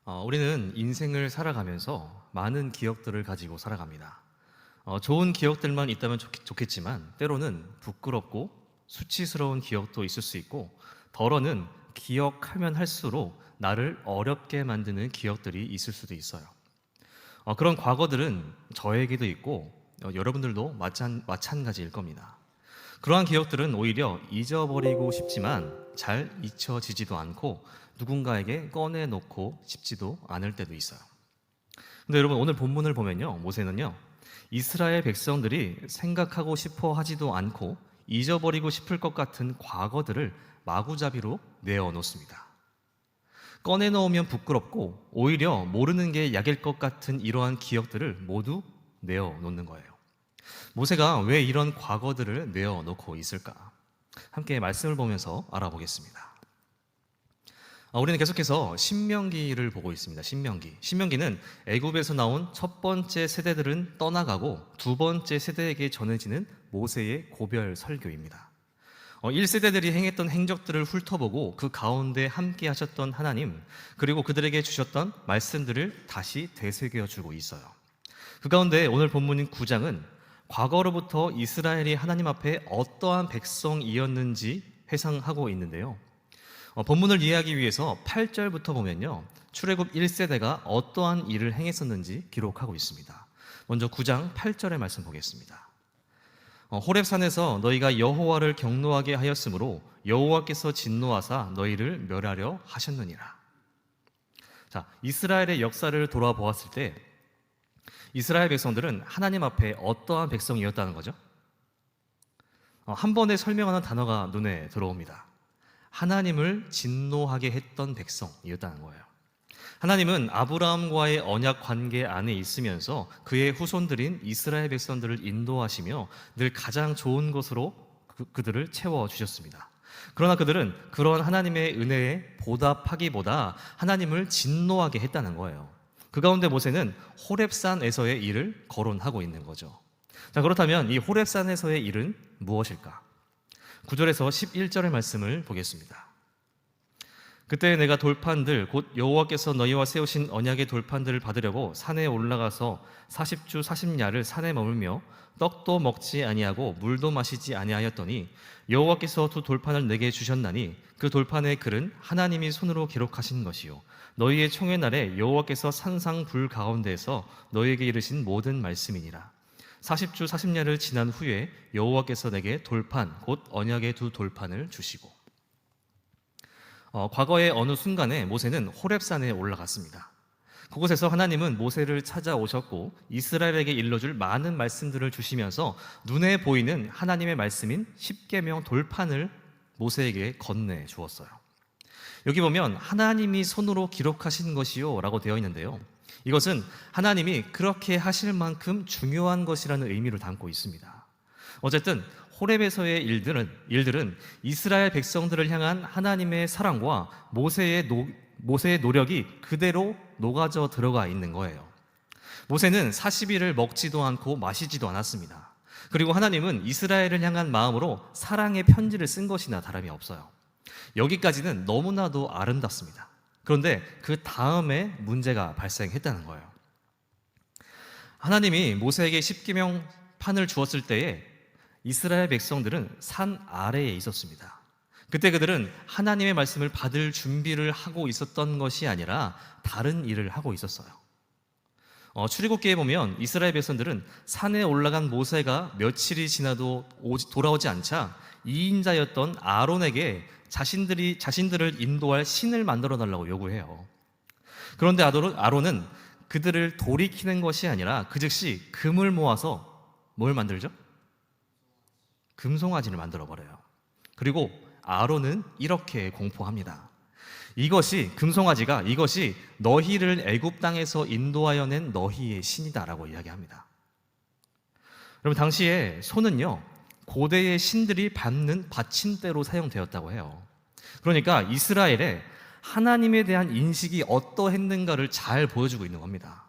우리는 인생을 살아가면서 많은 기억들을 가지고 살아갑니다. 좋은 기억들만 있다면 좋겠지만 때로는 부끄럽고 수치스러운 기억도 있을 수 있고 덜어는 기억하면 할수록 나를 어렵게 만드는 기억들이 있을 수도 있어요. 그런 과거들은 저에게도 있고 여러분들도 마찬가지일 겁니다. 그러한 기억들은 오히려 잊어버리고 싶지만 잘 잊혀지지도 않고 누군가에게 꺼내놓고 싶지도 않을 때도 있어요. 근데 여러분, 오늘 본문을 보면요, 모세는요, 이스라엘 백성들이 생각하고 싶어 하지도 않고 잊어버리고 싶을 것 같은 과거들을 마구잡이로 내어놓습니다. 꺼내놓으면 부끄럽고 오히려 모르는 게 약일 것 같은 이러한 기억들을 모두 내어놓는 거예요. 모세가 왜 이런 과거들을 내어놓고 있을까? 함께 말씀을 보면서 알아보겠습니다. 우리는 계속해서 신명기를 보고 있습니다. 신명기는 애굽에서 나온 첫 번째 세대들은 떠나가고 두 번째 세대에게 전해지는 모세의 고별 설교입니다. 1세대들이 행했던 행적들을 훑어보고 그 가운데 함께 하셨던 하나님, 그리고 그들에게 주셨던 말씀들을 다시 되새겨주고 있어요. 그 가운데 오늘 본문인 9장은 과거로부터 이스라엘이 하나님 앞에 어떠한 백성이었는지 회상하고 있는데요. 본문을 이해하기 위해서 8절부터 보면요, 출애굽 1세대가 어떠한 일을 행했었는지 기록하고 있습니다. 먼저 9장 8절의 말씀 보겠습니다. 호렙산에서 너희가 여호와를 경노하게 하였으므로 여호와께서 진노하사 너희를 멸하려 하셨느니라. 자, 이스라엘의 역사를 돌아보았을 때 이스라엘 백성들은 하나님 앞에 어떠한 백성이었다는 거죠? 한 번에 설명하는 단어가 눈에 들어옵니다. 하나님을 진노하게 했던 백성이었다는 거예요. 하나님은 아브라함과의 언약 관계 안에 있으면서 그의 후손들인 이스라엘 백성들을 인도하시며 늘 가장 좋은 것으로 그들을 채워주셨습니다. 그러나 그들은 그런 하나님의 은혜에 보답하기보다 하나님을 진노하게 했다는 거예요. 그 가운데 모세는 호렙산에서의 일을 거론하고 있는 거죠. 자, 그렇다면 이 호렙산에서의 일은 무엇일까? 9절에서 11절의 말씀을 보겠습니다. 그때 내가 돌판들 곧 여호와께서 너희와 세우신 언약의 돌판들을 받으려고 산에 올라가서 40주 40야를 산에 머물며 떡도 먹지 아니하고 물도 마시지 아니하였더니 여호와께서 두 돌판을 내게 주셨나니 그 돌판의 글은 하나님이 손으로 기록하신 것이요 너희의 총회 날에 여호와께서 산상 불 가운데에서 너희에게 이르신 모든 말씀이니라. 40주 40야를 지난 후에 여호와께서 내게 돌판 곧 언약의 두 돌판을 주시고. 과거의 어느 순간에 모세는 호렙산에 올라갔습니다. 그곳에서 하나님은 모세를 찾아오셨고 이스라엘에게 일러줄 많은 말씀들을 주시면서 눈에 보이는 하나님의 말씀인 십계명 돌판을 모세에게 건네 주었어요. 여기 보면 하나님이 손으로 기록하신 것이요 라고 되어 있는데요, 이것은 하나님이 그렇게 하실 만큼 중요한 것이라는 의미를 담고 있습니다. 어쨌든 호렙에서의 일들은 이스라엘 백성들을 향한 하나님의 사랑과 모세의 노력이 그대로 녹아져 들어가 있는 거예요. 모세는 40일을 먹지도 않고 마시지도 않았습니다. 그리고 하나님은 이스라엘을 향한 마음으로 사랑의 편지를 쓴 것이나 다름이 없어요. 여기까지는 너무나도 아름답습니다. 그런데 그 다음에 문제가 발생했다는 거예요. 하나님이 모세에게 십계명 판을 주었을 때에 이스라엘 백성들은 산 아래에 있었습니다. 그때 그들은 하나님의 말씀을 받을 준비를 하고 있었던 것이 아니라 다른 일을 하고 있었어요. 출애굽기에 보면 이스라엘 백성들은 산에 올라간 모세가 며칠이 지나도 돌아오지 않자 이인자였던 아론에게 자신들을 인도할 신을 만들어 달라고 요구해요. 그런데 아론은 그들을 돌이키는 것이 아니라 그 즉시 금을 모아서 뭘 만들죠? 금송아지를 만들어 버려요. 그리고 아론은 이렇게 공포합니다. 금송아지가 이것이 너희를 애굽 땅에서 인도하여 낸 너희의 신이다라고 이야기합니다. 여러분, 당시에 소는요, 고대의 신들이 받는 받침대로 사용되었다고 해요. 그러니까 이스라엘에 하나님에 대한 인식이 어떠했는가를 잘 보여주고 있는 겁니다.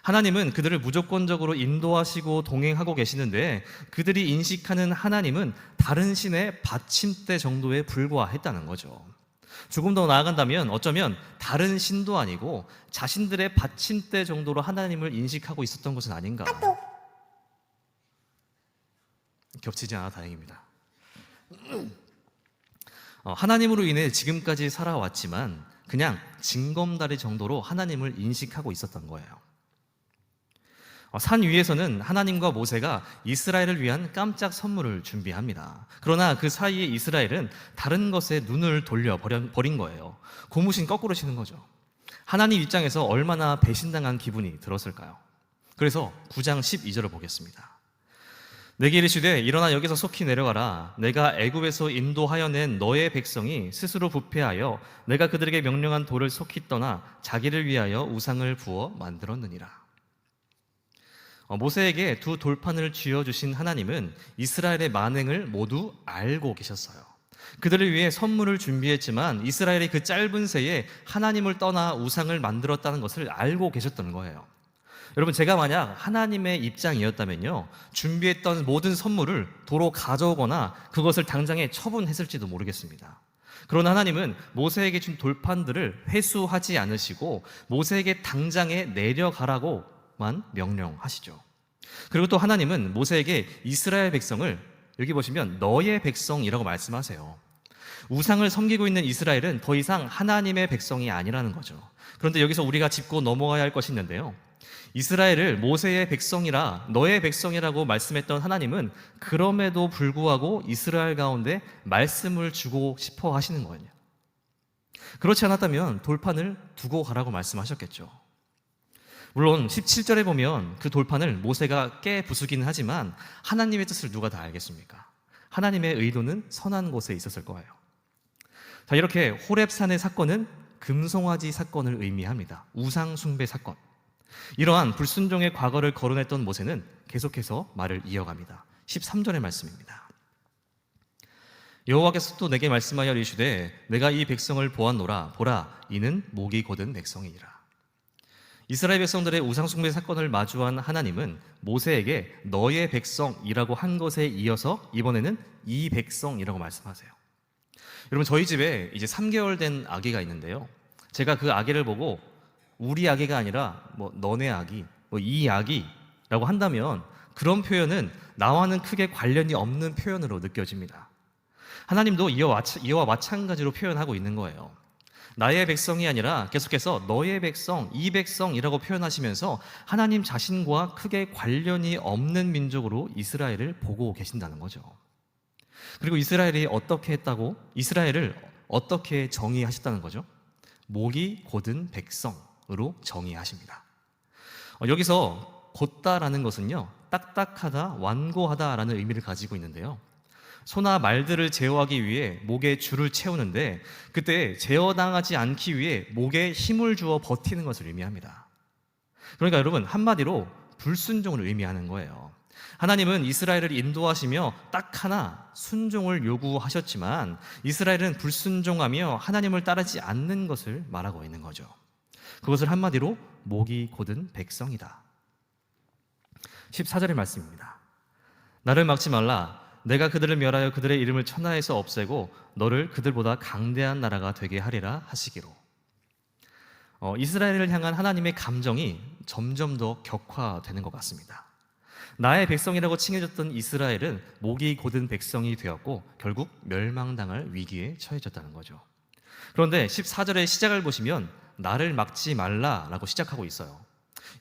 하나님은 그들을 무조건적으로 인도하시고 동행하고 계시는데 그들이 인식하는 하나님은 다른 신의 받침대 정도에 불과했다는 거죠. 조금 더 나아간다면 어쩌면 다른 신도 아니고 자신들의 받침대 정도로 하나님을 인식하고 있었던 것은 아닌가. 겹치지 않아 다행입니다. 하나님으로 인해 지금까지 살아왔지만 그냥 징검다리 정도로 하나님을 인식하고 있었던 거예요. 산 위에서는 하나님과 모세가 이스라엘을 위한 깜짝 선물을 준비합니다. 그러나 그 사이에 이스라엘은 다른 것에 눈을 돌려버린 거예요. 고무신 거꾸로 치는 거죠. 하나님 입장에서 얼마나 배신당한 기분이 들었을까요? 그래서 9장 12절을 보겠습니다. 내게 이르시되 일어나 여기서 속히 내려가라. 내가 애굽에서 인도하여 낸 너의 백성이 스스로 부패하여 내가 그들에게 명령한 돌을 속히 떠나 자기를 위하여 우상을 부어 만들었느니라. 모세에게 두 돌판을 쥐어주신 하나님은 이스라엘의 만행을 모두 알고 계셨어요. 그들을 위해 선물을 준비했지만 이스라엘이 그 짧은 새에 하나님을 떠나 우상을 만들었다는 것을 알고 계셨던 거예요. 여러분, 제가 만약 하나님의 입장이었다면요, 준비했던 모든 선물을 도로 가져오거나 그것을 당장에 처분했을지도 모르겠습니다. 그러나 하나님은 모세에게 준 돌판들을 회수하지 않으시고 모세에게 당장에 내려가라고만 명령하시죠. 그리고 또 하나님은 모세에게 이스라엘 백성을, 여기 보시면 너의 백성이라고 말씀하세요. 우상을 섬기고 있는 이스라엘은 더 이상 하나님의 백성이 아니라는 거죠. 그런데 여기서 우리가 짚고 넘어가야 할 것이 있는데요, 이스라엘을 모세의 백성이라, 너의 백성이라고 말씀했던 하나님은 그럼에도 불구하고 이스라엘 가운데 말씀을 주고 싶어 하시는 거예요. 그렇지 않았다면 돌판을 두고 가라고 말씀하셨겠죠. 물론 17절에 보면 그 돌판을 모세가 깨 부수기는 하지만 하나님의 뜻을 누가 다 알겠습니까? 하나님의 의도는 선한 곳에 있었을 거예요. 자, 이렇게 호렙산의 사건은 금송아지 사건을 의미합니다. 우상 숭배 사건. 이러한 불순종의 과거를 거론했던 모세는 계속해서 말을 이어갑니다. 13절의 말씀입니다. 여호와께서 또 내게 말씀하여 이르시되 내가 이 백성을 보았노라. 보라, 이는 목이 곧은 백성이니라. 이스라엘 백성들의 우상 숭배 사건을 마주한 하나님은 모세에게 너의 백성이라고 한 것에 이어서 이번에는 이 백성이라고 말씀하세요. 여러분, 저희 집에 이제 3개월 된 아기가 있는데요, 제가 그 아기를 보고 우리 아기가 아니라 너네 아기, 이 아기라고 한다면 그런 표현은 나와는 크게 관련이 없는 표현으로 느껴집니다. 하나님도 이와 마찬가지로 표현하고 있는 거예요. 나의 백성이 아니라 계속해서 너의 백성, 이 백성이라고 표현하시면서 하나님 자신과 크게 관련이 없는 민족으로 이스라엘을 보고 계신다는 거죠. 그리고 이스라엘을 어떻게 정의하셨다는 거죠? 목이 곧은 백성으로 정의하십니다. 여기서 곧다라는 것은요, 딱딱하다, 완고하다라는 의미를 가지고 있는데요, 소나 말들을 제어하기 위해 목에 줄을 채우는데 그때 제어당하지 않기 위해 목에 힘을 주어 버티는 것을 의미합니다. 그러니까 여러분, 한마디로 불순종을 의미하는 거예요. 하나님은 이스라엘을 인도하시며 딱 하나 순종을 요구하셨지만 이스라엘은 불순종하며 하나님을 따르지 않는 것을 말하고 있는 거죠. 그것을 한마디로 목이 곧은 백성이다. 14절의 말씀입니다. 나를 막지 말라. 내가 그들을 멸하여 그들의 이름을 천하에서 없애고 너를 그들보다 강대한 나라가 되게 하리라 하시기로. 이스라엘을 향한 하나님의 감정이 점점 더 격화되는 것 같습니다. 나의 백성이라고 칭해졌던 이스라엘은 목이 곧은 백성이 되었고 결국 멸망당할 위기에 처해졌다는 거죠. 그런데 14절의 시작을 보시면 나를 막지 말라라고 시작하고 있어요.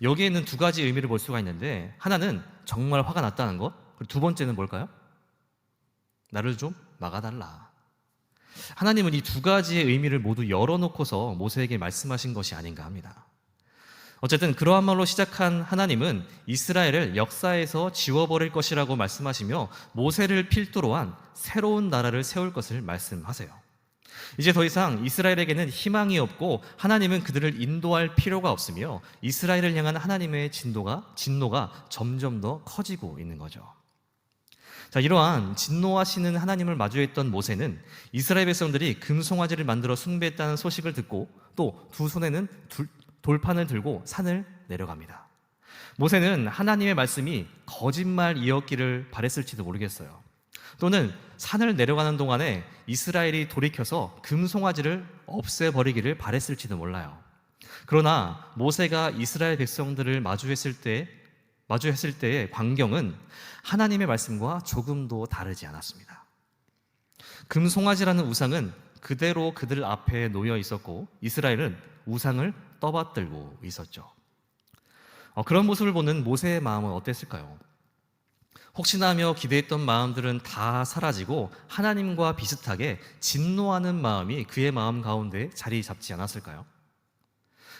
여기에는 두 가지 의미를 볼 수가 있는데, 하나는 정말 화가 났다는 것, 그리고 두 번째는 뭘까요? 나를 좀 막아달라. 하나님은 이 두 가지의 의미를 모두 열어놓고서 모세에게 말씀하신 것이 아닌가 합니다. 어쨌든 그러한 말로 시작한 하나님은 이스라엘을 역사에서 지워버릴 것이라고 말씀하시며 모세를 필두로 한 새로운 나라를 세울 것을 말씀하세요. 이제 더 이상 이스라엘에게는 희망이 없고 하나님은 그들을 인도할 필요가 없으며 이스라엘을 향한 하나님의 진노가 점점 더 커지고 있는 거죠. 자, 이러한 진노하시는 하나님을 마주했던 모세는 이스라엘 백성들이 금송아지를 만들어 숭배했다는 소식을 듣고 또 두 손에는 돌판을 들고 산을 내려갑니다. 모세는 하나님의 말씀이 거짓말이었기를 바랬을지도 모르겠어요. 또는 산을 내려가는 동안에 이스라엘이 돌이켜서 금송아지를 없애버리기를 바랬을지도 몰라요. 그러나 모세가 이스라엘 백성들을 마주했을 때의 광경은 하나님의 말씀과 조금도 다르지 않았습니다. 금송아지라는 우상은 그대로 그들 앞에 놓여 있었고 이스라엘은 우상을 떠받들고 있었죠. 그런 모습을 보는 모세의 마음은 어땠을까요? 혹시나 하며 기대했던 마음들은 다 사라지고 하나님과 비슷하게 진노하는 마음이 그의 마음 가운데 자리 잡지 않았을까요?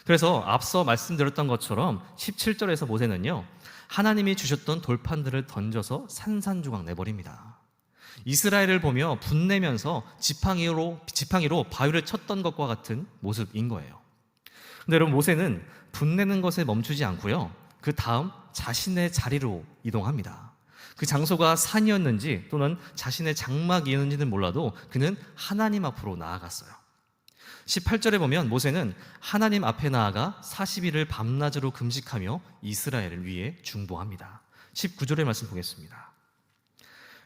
그래서 앞서 말씀드렸던 것처럼 17절에서 모세는요, 하나님이 주셨던 돌판들을 던져서 산산조각 내버립니다. 이스라엘을 보며 분내면서 지팡이로 바위를 쳤던 것과 같은 모습인 거예요. 근데 여러분, 모세는 분내는 것에 멈추지 않고요, 그 다음 자신의 자리로 이동합니다. 그 장소가 산이었는지 또는 자신의 장막이었는지는 몰라도 그는 하나님 앞으로 나아갔어요. 18절에 보면 모세는 하나님 앞에 나아가 40일을 밤낮으로 금식하며 이스라엘을 위해 중보합니다. 19절의 말씀 보겠습니다.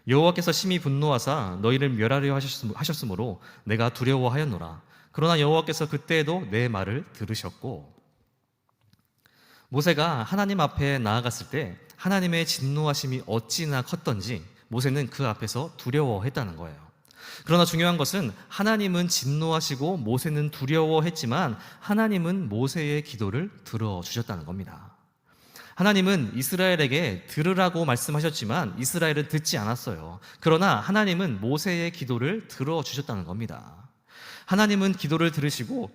여호와께서 심히 분노하사 너희를 멸하려 하셨으므로 내가 두려워하였노라. 그러나 여호와께서 그때에도 내 말을 들으셨고. 모세가 하나님 앞에 나아갔을 때 하나님의 진노하심이 어찌나 컸던지 모세는 그 앞에서 두려워했다는 거예요. 그러나 중요한 것은 하나님은 진노하시고 모세는 두려워했지만 하나님은 모세의 기도를 들어주셨다는 겁니다. 하나님은 이스라엘에게 들으라고 말씀하셨지만 이스라엘은 듣지 않았어요. 그러나 하나님은 모세의 기도를 들어주셨다는 겁니다. 하나님은 기도를 들으시고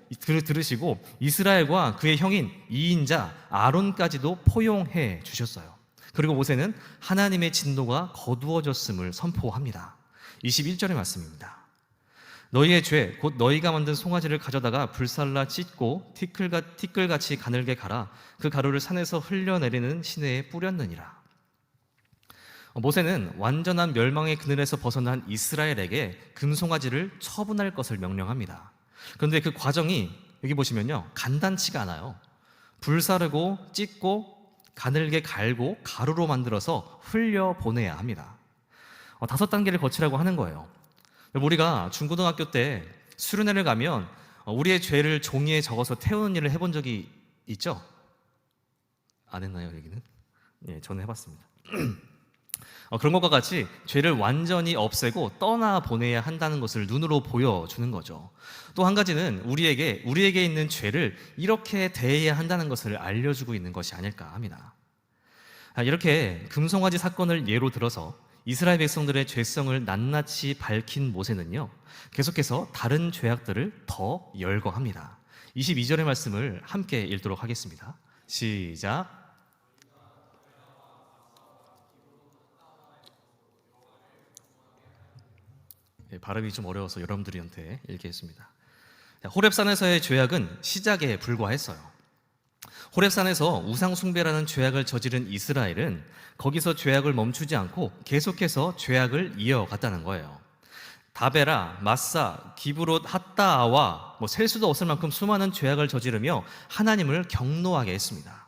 이스라엘과 그의 형인 이인자 아론까지도 포용해 주셨어요. 그리고 모세는 하나님의 진노가 거두어졌음을 선포합니다. 21절의 말씀입니다. 너희의 죄 곧 너희가 만든 송아지를 가져다가 불살라 찢고 티끌같이 가늘게 갈아 그 가루를 산에서 흘려내리는 시내에 뿌렸느니라. 모세는 완전한 멸망의 그늘에서 벗어난 이스라엘에게 금송아지를 처분할 것을 명령합니다. 그런데 그 과정이 여기 보시면요, 간단치가 않아요. 불사르고 찢고 가늘게 갈고 가루로 만들어서 흘려보내야 합니다. 5단계를 거치라고 하는 거예요. 우리가 중고등학교 때 수련회를 가면 우리의 죄를 종이에 적어서 태우는 일을 해본 적이 있죠? 안 했나요, 여기는? 네, 저는 해봤습니다. 그런 것과 같이 죄를 완전히 없애고 떠나보내야 한다는 것을 눈으로 보여주는 거죠. 또 한 가지는 우리에게 있는 죄를 이렇게 대해야 한다는 것을 알려주고 있는 것이 아닐까 합니다. 이렇게 금송아지 사건을 예로 들어서 이스라엘 백성들의 죄성을 낱낱이 밝힌 모세는요, 계속해서 다른 죄악들을 더 열거합니다. 22절의 말씀을 함께 읽도록 하겠습니다. 시작. 발음이 좀 어려워서 여러분들한테 읽겠습니다. 호렙산에서의 죄악은 시작에 불과했어요. 호렙산에서 우상숭배라는 죄악을 저지른 이스라엘은 거기서 죄악을 멈추지 않고 계속해서 죄악을 이어갔다는 거예요. 다베라, 마사, 기브롯, 핫다아와 셀 수도 없을 만큼 수많은 죄악을 저지르며 하나님을 경노하게 했습니다.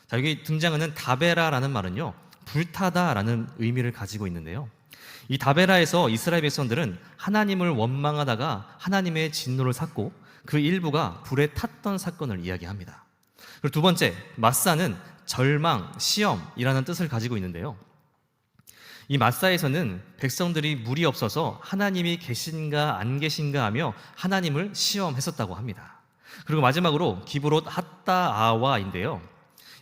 자, 여기 등장하는 다베라라는 말은요, 불타다라는 의미를 가지고 있는데요, 이 다베라에서 이스라엘 백성들은 하나님을 원망하다가 하나님의 진노를 샀고 그 일부가 불에 탔던 사건을 이야기합니다. 그리고 두 번째, 마사는 절망, 시험이라는 뜻을 가지고 있는데요, 이 마사에서는 백성들이 물이 없어서 하나님이 계신가 안 계신가 하며 하나님을 시험했었다고 합니다. 그리고 마지막으로 기브롯 핫다아와인데요,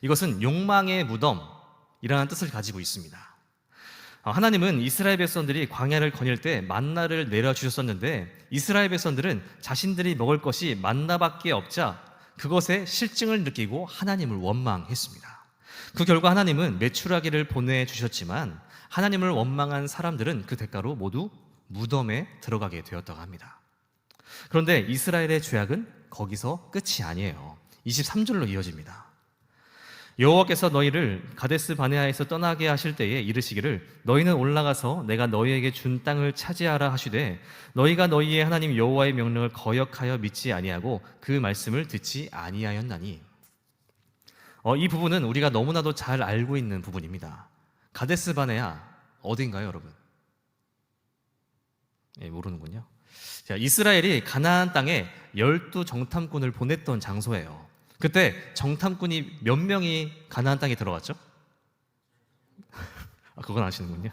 이것은 욕망의 무덤이라는 뜻을 가지고 있습니다. 하나님은 이스라엘 백성들이 광야를 거닐 때 만나를 내려주셨었는데 이스라엘 백성들은 자신들이 먹을 것이 만나밖에 없자 그것에 실증을 느끼고 하나님을 원망했습니다. 그 결과 하나님은 메추라기를 보내주셨지만 하나님을 원망한 사람들은 그 대가로 모두 무덤에 들어가게 되었다고 합니다. 그런데 이스라엘의 죄악은 거기서 끝이 아니에요. 23절로 이어집니다. 여호와께서 너희를 가데스 바네아에서 떠나게 하실 때에 이르시기를 너희는 올라가서 내가 너희에게 준 땅을 차지하라 하시되 너희가 너희의 하나님 여호와의 명령을 거역하여 믿지 아니하고 그 말씀을 듣지 아니하였나니. 이 부분은 우리가 너무나도 잘 알고 있는 부분입니다. 가데스 바네아 어딘가요, 여러분? 예, 모르는군요. 자, 이스라엘이 가나안 땅에 12정탐꾼을 보냈던 장소예요. 그때 정탐꾼이 몇 명이 가나안 땅에 들어갔죠? 그건 아시는군요.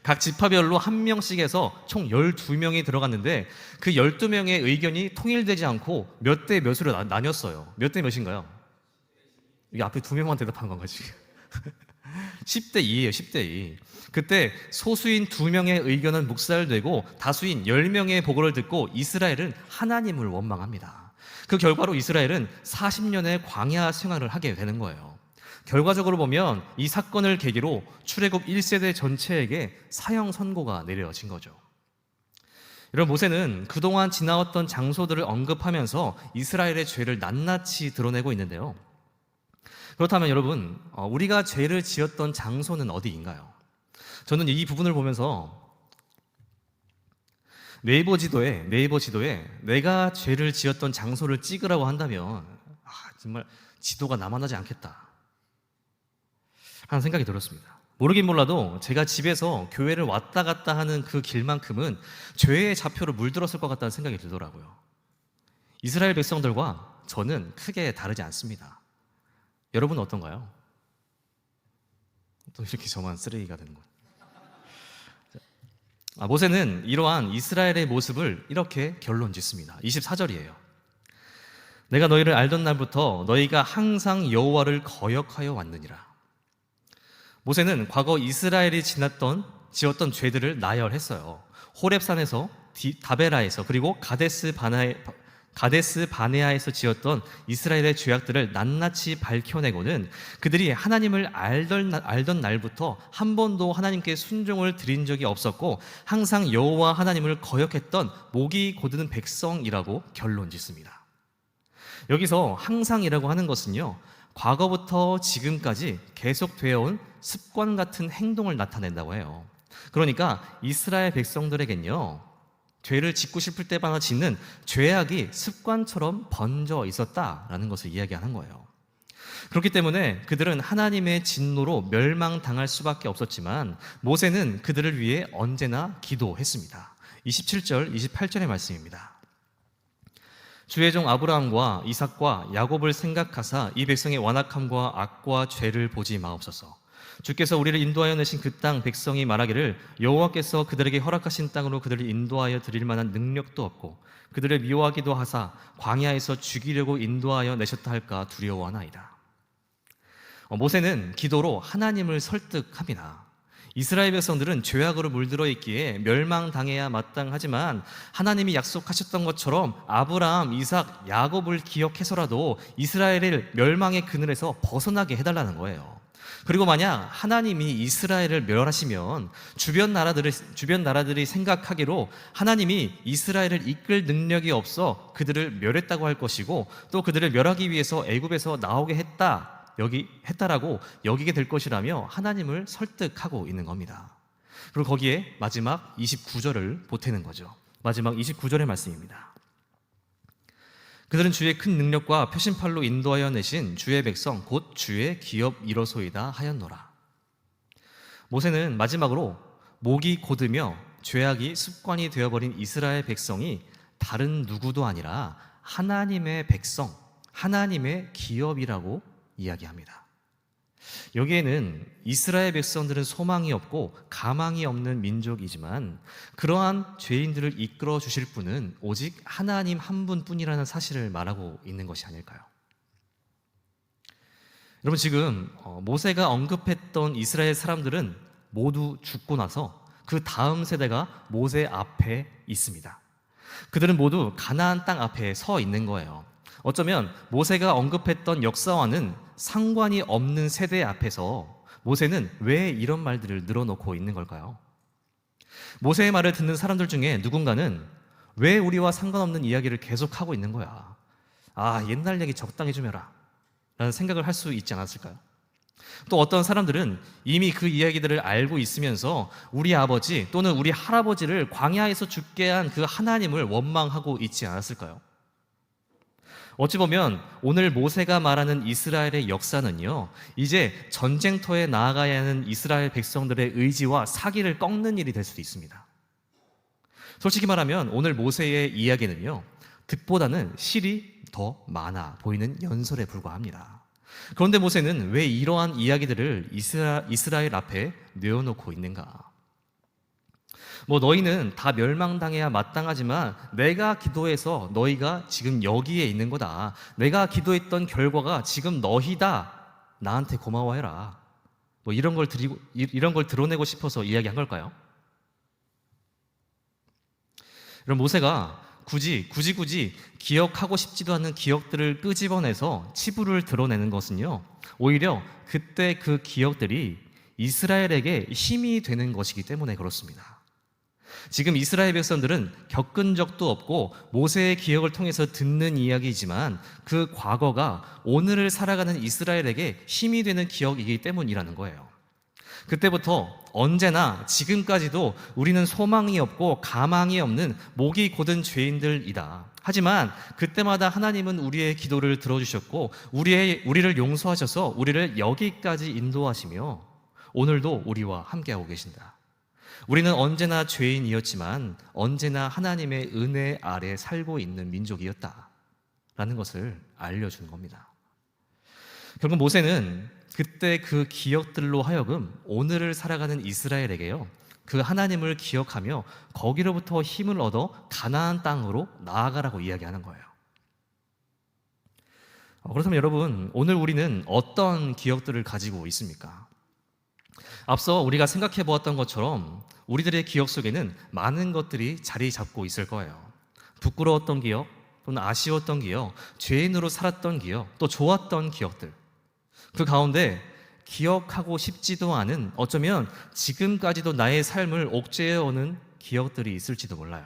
각 지파별로 한 명씩 해서 총 12명이 들어갔는데 그 12명의 의견이 통일되지 않고 몇 대 몇으로 나뉘었어요. 몇 대 몇인가요? 이게 앞에 두 명만 대답한 건가 지금? 10대 2예요, 10대 2. 그때 소수인 2명의 의견은 묵살되고 다수인 10명의 보고를 듣고 이스라엘은 하나님을 원망합니다. 그 결과로 이스라엘은 40년의 광야 생활을 하게 되는 거예요. 결과적으로 보면 이 사건을 계기로 출애굽 1세대 전체에게 사형 선고가 내려진 거죠. 여러분, 모세는 그동안 지나왔던 장소들을 언급하면서 이스라엘의 죄를 낱낱이 드러내고 있는데요. 그렇다면 여러분, 우리가 죄를 지었던 장소는 어디인가요? 저는 이 부분을 보면서 네이버 지도에 내가 죄를 지었던 장소를 찍으라고 한다면 정말 지도가 남아나지 않겠다 하는 생각이 들었습니다. 모르긴 몰라도 제가 집에서 교회를 왔다 갔다 하는 그 길만큼은 죄의 좌표로 물들었을 것 같다는 생각이 들더라고요. 이스라엘 백성들과 저는 크게 다르지 않습니다. 여러분은 어떤가요? 또 이렇게 저만 쓰레기가 되는 거예요. 모세는 이러한 이스라엘의 모습을 이렇게 결론 짓습니다. 24절이에요. 내가 너희를 알던 날부터 너희가 항상 여호와를 거역하여 왔느니라. 모세는 과거 이스라엘이 지었던 죄들을 나열했어요. 호렙산에서, 다베라에서, 그리고 가데스 바네아에서 지었던 이스라엘의 죄악들을 낱낱이 밝혀내고는 그들이 하나님을 알던 날부터 한 번도 하나님께 순종을 드린 적이 없었고 항상 여호와 하나님을 거역했던 목이 고드는 백성이라고 결론 짓습니다. 여기서 항상이라고 하는 것은요, 과거부터 지금까지 계속되어 온 습관 같은 행동을 나타낸다고 해요. 그러니까 이스라엘 백성들에겐요, 죄를 짓고 싶을 때마다 짓는 죄악이 습관처럼 번져 있었다라는 것을 이야기하는 거예요. 그렇기 때문에 그들은 하나님의 진노로 멸망당할 수밖에 없었지만 모세는 그들을 위해 언제나 기도했습니다. 27절, 28절의 말씀입니다. 주의 종 아브라함과 이삭과 야곱을 생각하사 이 백성의 완악함과 악과 죄를 보지 마옵소서. 주께서 우리를 인도하여 내신 그 땅 백성이 말하기를 여호와께서 그들에게 허락하신 땅으로 그들을 인도하여 드릴 만한 능력도 없고 그들을 미워하기도 하사 광야에서 죽이려고 인도하여 내셨다 할까 두려워하나이다. 모세는 기도로 하나님을 설득합니다. 이스라엘 백성들은 죄악으로 물들어 있기에 멸망당해야 마땅하지만 하나님이 약속하셨던 것처럼 아브라함, 이삭, 야곱을 기억해서라도 이스라엘을 멸망의 그늘에서 벗어나게 해달라는 거예요. 그리고 만약 하나님이 이스라엘을 멸하시면 주변 나라들이 생각하기로 하나님이 이스라엘을 이끌 능력이 없어 그들을 멸했다고 할 것이고 또 그들을 멸하기 위해서 애굽에서 나오게 했다라고 여기게 될 것이라며 하나님을 설득하고 있는 겁니다. 그리고 거기에 마지막 29절을 보태는 거죠. 마지막 29절의 말씀입니다. 그들은 주의 큰 능력과 표심팔로 인도하여 내신 주의 백성 곧 주의 기업 이로소이다 하였노라. 모세는 마지막으로 목이 곧으며 죄악이 습관이 되어버린 이스라엘 백성이 다른 누구도 아니라 하나님의 백성, 하나님의 기업이라고 이야기합니다. 여기에는 이스라엘 백성들은 소망이 없고 가망이 없는 민족이지만 그러한 죄인들을 이끌어 주실 분은 오직 하나님 한 분뿐이라는 사실을 말하고 있는 것이 아닐까요? 여러분, 지금 모세가 언급했던 이스라엘 사람들은 모두 죽고 나서 그 다음 세대가 모세 앞에 있습니다. 그들은 모두 가나안 땅 앞에 서 있는 거예요. 어쩌면 모세가 언급했던 역사와는 상관이 없는 세대 앞에서 모세는 왜 이런 말들을 늘어놓고 있는 걸까요? 모세의 말을 듣는 사람들 중에 누군가는 왜 우리와 상관없는 이야기를 계속하고 있는 거야? 옛날 얘기 적당히 좀 해라 라는 생각을 할 수 있지 않았을까요? 또 어떤 사람들은 이미 그 이야기들을 알고 있으면서 우리 아버지 또는 우리 할아버지를 광야에서 죽게 한 그 하나님을 원망하고 있지 않았을까요? 어찌 보면 오늘 모세가 말하는 이스라엘의 역사는요, 이제 전쟁터에 나아가야 하는 이스라엘 백성들의 의지와 사기를 꺾는 일이 될 수도 있습니다. 솔직히 말하면 오늘 모세의 이야기는요, 득보다는 실이 더 많아 보이는 연설에 불과합니다. 그런데 모세는 왜 이러한 이야기들을 이스라엘 앞에 내어놓고 있는가? 너희는 다 멸망당해야 마땅하지만 내가 기도해서 너희가 지금 여기에 있는 거다. 내가 기도했던 결과가 지금 너희다. 나한테 고마워해라. 이런 걸 드러내고 싶어서 이야기한 걸까요? 그럼 모세가 굳이 기억하고 싶지도 않은 기억들을 끄집어내서 치부를 드러내는 것은요, 오히려 그때 그 기억들이 이스라엘에게 힘이 되는 것이기 때문에 그렇습니다. 지금 이스라엘 백성들은 겪은 적도 없고 모세의 기억을 통해서 듣는 이야기이지만 그 과거가 오늘을 살아가는 이스라엘에게 힘이 되는 기억이기 때문이라는 거예요. 그때부터 언제나 지금까지도 우리는 소망이 없고 가망이 없는 목이 곧은 죄인들이다. 하지만 그때마다 하나님은 우리의 기도를 들어주셨고 우리를 용서하셔서 우리를 여기까지 인도하시며 오늘도 우리와 함께하고 계신다. 우리는 언제나 죄인이었지만 언제나 하나님의 은혜 아래 살고 있는 민족이었다라는 것을 알려주는 겁니다. 결국 모세는 그때 그 기억들로 하여금 오늘을 살아가는 이스라엘에게요, 그 하나님을 기억하며 거기로부터 힘을 얻어 가나안 땅으로 나아가라고 이야기하는 거예요. 그렇다면 여러분, 오늘 우리는 어떤 기억들을 가지고 있습니까? 앞서 우리가 생각해 보았던 것처럼 우리들의 기억 속에는 많은 것들이 자리 잡고 있을 거예요. 부끄러웠던 기억, 또는 아쉬웠던 기억, 죄인으로 살았던 기억, 또 좋았던 기억들. 그 가운데 기억하고 싶지도 않은, 어쩌면 지금까지도 나의 삶을 옥죄어오는 기억들이 있을지도 몰라요.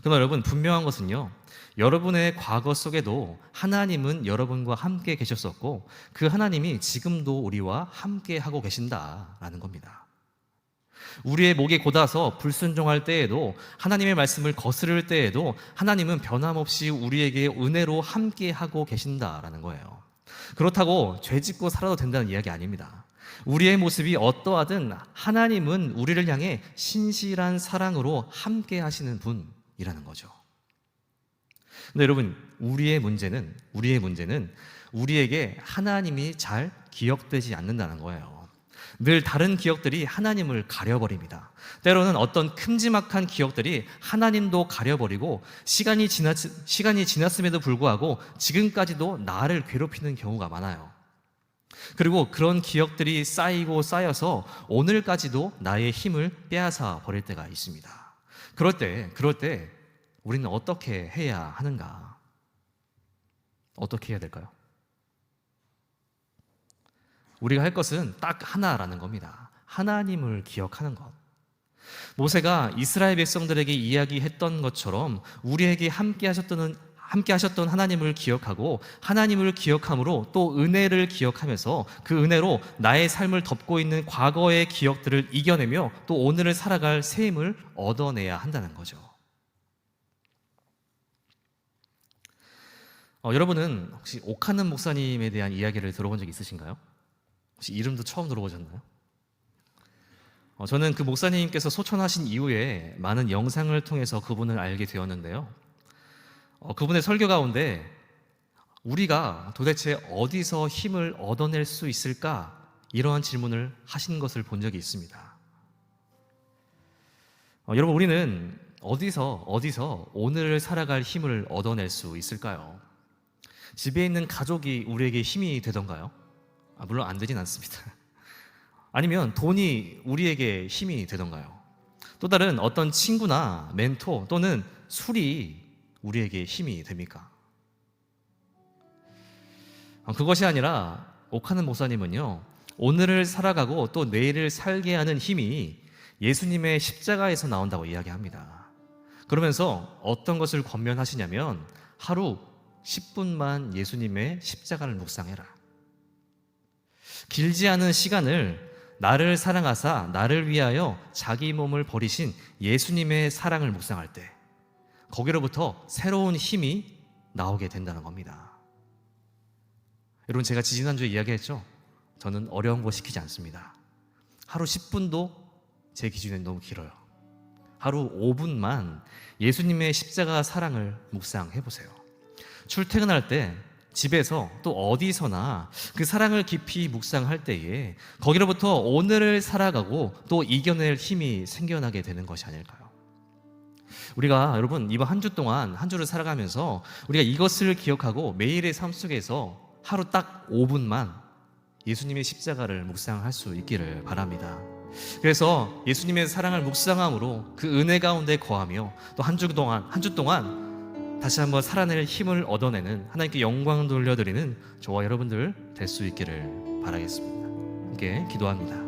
그러나 여러분, 분명한 것은요, 여러분의 과거 속에도 하나님은 여러분과 함께 계셨었고 그 하나님이 지금도 우리와 함께 하고 계신다라는 겁니다. 우리의 목이 곧아서 불순종할 때에도, 하나님의 말씀을 거스를 때에도 하나님은 변함없이 우리에게 은혜로 함께 하고 계신다라는 거예요. 그렇다고 죄 짓고 살아도 된다는 이야기 아닙니다. 우리의 모습이 어떠하든 하나님은 우리를 향해 신실한 사랑으로 함께 하시는 분이라는 거죠. 근데 여러분, 우리의 문제는 우리에게 하나님이 잘 기억되지 않는다는 거예요. 늘 다른 기억들이 하나님을 가려버립니다. 때로는 어떤 큼지막한 기억들이 하나님도 가려버리고 시간이 지났음에도 불구하고 지금까지도 나를 괴롭히는 경우가 많아요. 그리고 그런 기억들이 쌓여서 오늘까지도 나의 힘을 빼앗아 버릴 때가 있습니다. 그럴 때 우리는 어떻게 해야 하는가? 어떻게 해야 될까요? 우리가 할 것은 딱 하나라는 겁니다. 하나님을 기억하는 것. 모세가 이스라엘 백성들에게 이야기했던 것처럼 우리에게 함께 하셨던 하나님을 기억하고, 하나님을 기억함으로 또 은혜를 기억하면서 그 은혜로 나의 삶을 덮고 있는 과거의 기억들을 이겨내며 또 오늘을 살아갈 새 힘을 얻어내야 한다는 거죠. 여러분은 혹시 옥하는 목사님에 대한 이야기를 들어본 적 있으신가요? 혹시 이름도 처음 들어보셨나요? 저는 그 목사님께서 소천하신 이후에 많은 영상을 통해서 그분을 알게 되었는데요. 그분의 설교 가운데 우리가 도대체 어디서 힘을 얻어낼 수 있을까? 이러한 질문을 하신 것을 본 적이 있습니다. 여러분, 우리는 어디서 오늘을 살아갈 힘을 얻어낼 수 있을까요? 집에 있는 가족이 우리에게 힘이 되던가요? 물론 안 되진 않습니다. 아니면 돈이 우리에게 힘이 되던가요? 또 다른 어떤 친구나 멘토 또는 술이 우리에게 힘이 됩니까? 그것이 아니라 옥하는 목사님은요, 오늘을 살아가고 또 내일을 살게 하는 힘이 예수님의 십자가에서 나온다고 이야기합니다. 그러면서 어떤 것을 권면하시냐면 하루 10분만 예수님의 십자가를 묵상해라. 길지 않은 시간을 나를 사랑하사 나를 위하여 자기 몸을 버리신 예수님의 사랑을 묵상할 때 거기로부터 새로운 힘이 나오게 된다는 겁니다. 여러분, 제가 지지난주에 이야기했죠? 저는 어려운 거 시키지 않습니다. 하루 10분도 제 기준엔 너무 길어요. 하루 5분만 예수님의 십자가 사랑을 묵상해 보세요. 출퇴근할 때, 집에서 또 어디서나 그 사랑을 깊이 묵상할 때에 거기로부터 오늘을 살아가고 또 이겨낼 힘이 생겨나게 되는 것이 아닐까요? 우리가 여러분 이번 한 주 동안 한 주를 살아가면서 우리가 이것을 기억하고 매일의 삶 속에서 하루 딱 5분만 예수님의 십자가를 묵상할 수 있기를 바랍니다. 그래서 예수님의 사랑을 묵상함으로 그 은혜 가운데 거하며 또 한 주 동안 다시 한번 살아낼 힘을 얻어내는 하나님께 영광 돌려드리는 저와 여러분들 될 수 있기를 바라겠습니다. 함께 기도합니다.